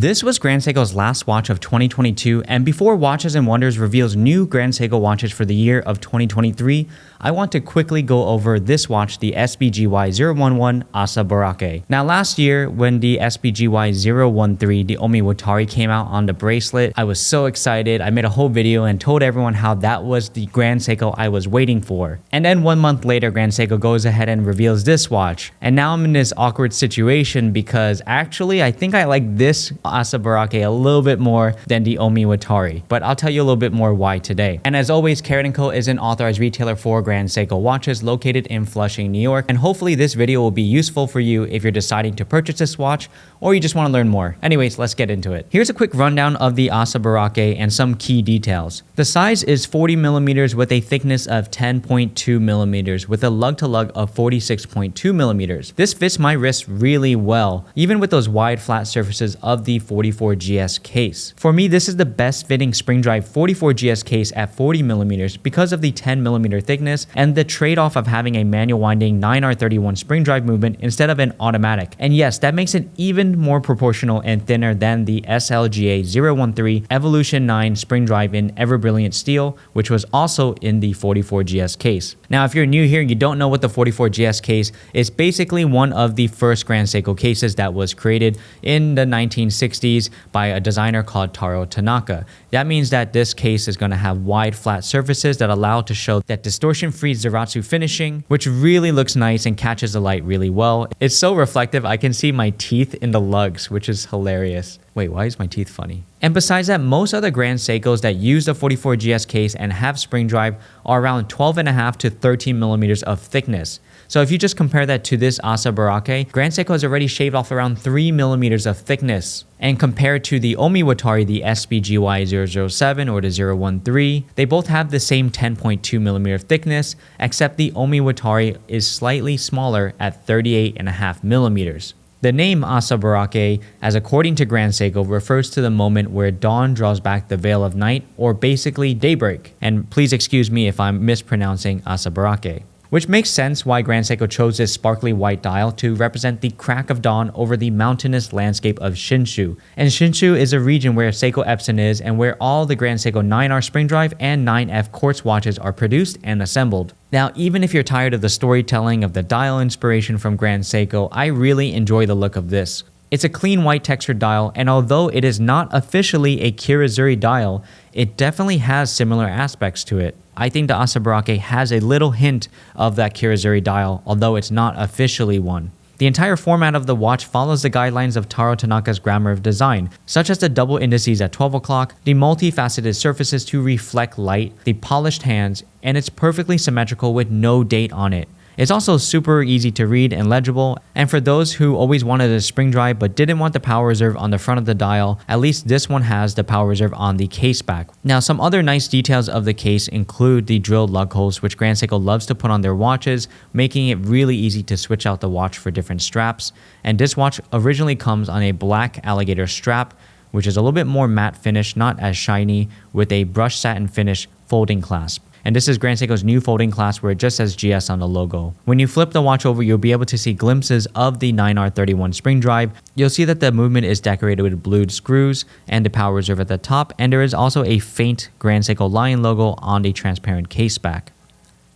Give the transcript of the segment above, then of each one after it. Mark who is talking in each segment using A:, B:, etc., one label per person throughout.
A: This was Grand Seiko's last watch of 2022, and before Watches and Wonders reveals new Grand Seiko watches for the year of 2023, I want to quickly go over this watch, the SBGY011 Asaborake. Now last year, when the SBGY013, the Omiwatari, came out on the bracelet, I was so excited. I made a whole video and told everyone how that was the Grand Seiko I was waiting for. And then 1 month later, Grand Seiko goes ahead and reveals this watch. And now I'm in this awkward situation because actually I think I like this Asaborake a little bit more than the Omiwatari, but I'll tell you a little bit more why today. And as always, Credor Co is an authorized retailer for Grand Seiko watches located in Flushing, New York, and hopefully this video will be useful for you if you're deciding to purchase this watch or you just want to learn more. Anyways, let's get into it. Here's a quick rundown of the Asaborake and some key details. The size is 40 millimeters with a thickness of 10.2 millimeters with a lug-to-lug of 46.2 millimeters. This fits my wrist really well, even with those wide flat surfaces of the 44GS case. For me, this is the best fitting spring drive 44GS case at 40 millimeters because of the 10 millimeter thickness and the trade-off of having a manual winding 9R31 spring drive movement instead of an automatic. And yes, that makes it even more proportional and thinner than the SLGA013 Evolution 9 spring drive in Ever Brilliant Steel, which was also in the 44GS case. Now, if you're new here and you don't know what the 44GS case is, basically one of the first Grand Seiko cases that was created in the 1960s by a designer called Taro Tanaka. That means that this case is going to have wide flat surfaces that allow to show that distortion-free Zaratsu finishing, which really looks nice and catches the light really well. It's so reflective, I can see my teeth in the lugs, which is hilarious. Wait, why is my teeth funny? And besides that, most other Grand Seikos that use the 44GS case and have spring drive are around 12.5 to 13 millimeters of thickness. So if you just compare that to this Asaborake, Grand Seiko has already shaved off around 3 millimeters of thickness. And compared to the Omiwatari, the SBGY007 or the 013, they both have the same 10.2 millimeter thickness, except the Omiwatari is slightly smaller at 38.5 millimeters. The name Asaborake, as according to Grand Seiko, refers to the moment where dawn draws back the veil of night, or basically daybreak. And please excuse me if I'm mispronouncing Asaborake. Which makes sense why Grand Seiko chose this sparkly white dial to represent the crack of dawn over the mountainous landscape of Shinshu. And Shinshu is a region where Seiko Epson is and where all the Grand Seiko 9R spring drive and 9F quartz watches are produced and assembled. Now, even if you're tired of the storytelling of the dial inspiration from Grand Seiko, I really enjoy the look of this. It's a clean white textured dial, and although it is not officially a Kirizuri dial, it definitely has similar aspects to it. I think the Asaborake has a little hint of that Kirizuri dial, although it's not officially one. The entire format of the watch follows the guidelines of Taro Tanaka's grammar of design, such as the double indices at 12 o'clock, the multifaceted surfaces to reflect light, the polished hands, and it's perfectly symmetrical with no date on it. It's also super easy to read and legible, and for those who always wanted a spring drive but didn't want the power reserve on the front of the dial, at least this one has the power reserve on the case back. Now, some other nice details of the case include the drilled lug holes, which Grand Seiko loves to put on their watches, making it really easy to switch out the watch for different straps. And this watch originally comes on a black alligator strap, which is a little bit more matte finish, not as shiny, with a brushed satin finish folding clasp. And this is Grand Seiko's new folding clasp where it just says GS on the logo. When you flip the watch over, you'll be able to see glimpses of the 9R31 spring drive. You'll see that the movement is decorated with blued screws and the power reserve at the top, and there is also a faint Grand Seiko lion logo on the transparent case back.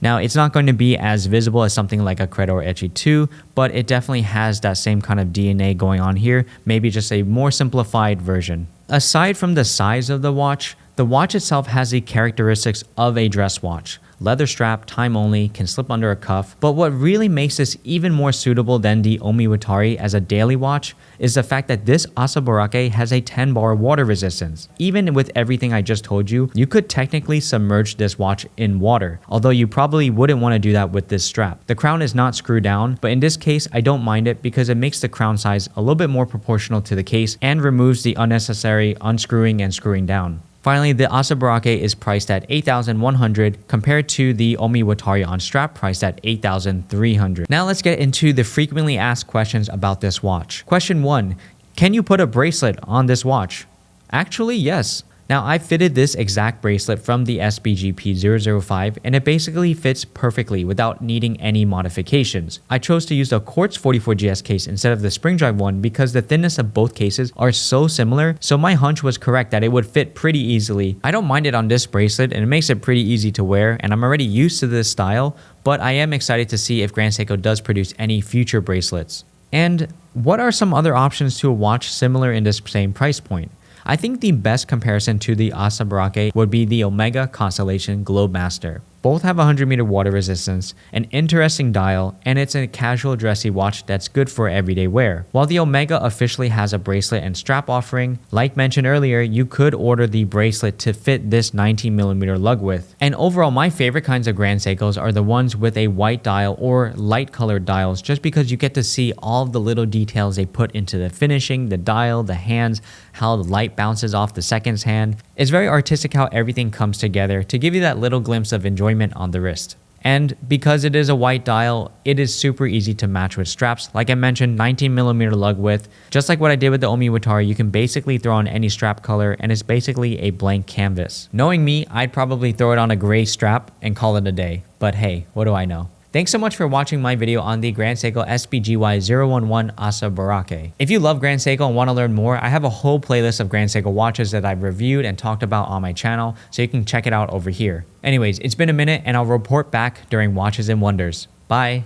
A: Now, it's not going to be as visible as something like a Credor Eichi II, but it definitely has that same kind of DNA going on here, maybe just a more simplified version. Aside from the size of the watch itself has the characteristics of a dress watch. Leather strap, time only, can slip under a cuff. But what really makes this even more suitable than the Omiwatari as a daily watch is the fact that this Asaborake has a 10 bar water resistance. Even with everything I just told you, you could technically submerge this watch in water, although you probably wouldn't want to do that with this strap. The crown is not screwed down, but in this case, I don't mind it because it makes the crown size a little bit more proportional to the case and removes the unnecessary unscrewing and screwing down. Finally, the Asaborake is priced at $8,100 compared to the Omiwatari on strap priced at $8,300. Now let's get into the frequently asked questions about this watch. Question 1. Can you put a bracelet on this watch? Actually, yes. Now, I fitted this exact bracelet from the SBGY011 and it basically fits perfectly without needing any modifications. I chose to use the Quartz 44GS case instead of the spring drive one because the thinness of both cases are so similar, so my hunch was correct that it would fit pretty easily. I don't mind it on this bracelet and it makes it pretty easy to wear, and I'm already used to this style, but I am excited to see if Grand Seiko does produce any future bracelets. And what are some other options to a watch similar in this same price point? I think the best comparison to the Asaborake would be the Omega Constellation Globemaster. Both have 100-meter water resistance, an interesting dial, and it's a casual dressy watch that's good for everyday wear. While the Omega officially has a bracelet and strap offering, like mentioned earlier, you could order the bracelet to fit this 19mm lug width. And overall, my favorite kinds of Grand Seikos are the ones with a white dial or light colored dials, just because you get to see all of the little details they put into the finishing, the dial, the hands, how the light bounces off the seconds hand. It's very artistic how everything comes together to give you that little glimpse of enjoyment on the wrist. And because it is a white dial, it is super easy to match with straps. Like I mentioned, 19mm lug width. Just like what I did with the Omiwatari, you can basically throw on any strap color and it's basically a blank canvas. Knowing me, I'd probably throw it on a gray strap and call it a day. But hey, what do I know? Thanks so much for watching my video on the Grand Seiko SBGY011 Asaborake. If you love Grand Seiko and want to learn more, I have a whole playlist of Grand Seiko watches that I've reviewed and talked about on my channel, so you can check it out over here. Anyways, it's been a minute and I'll report back during Watches and Wonders. Bye!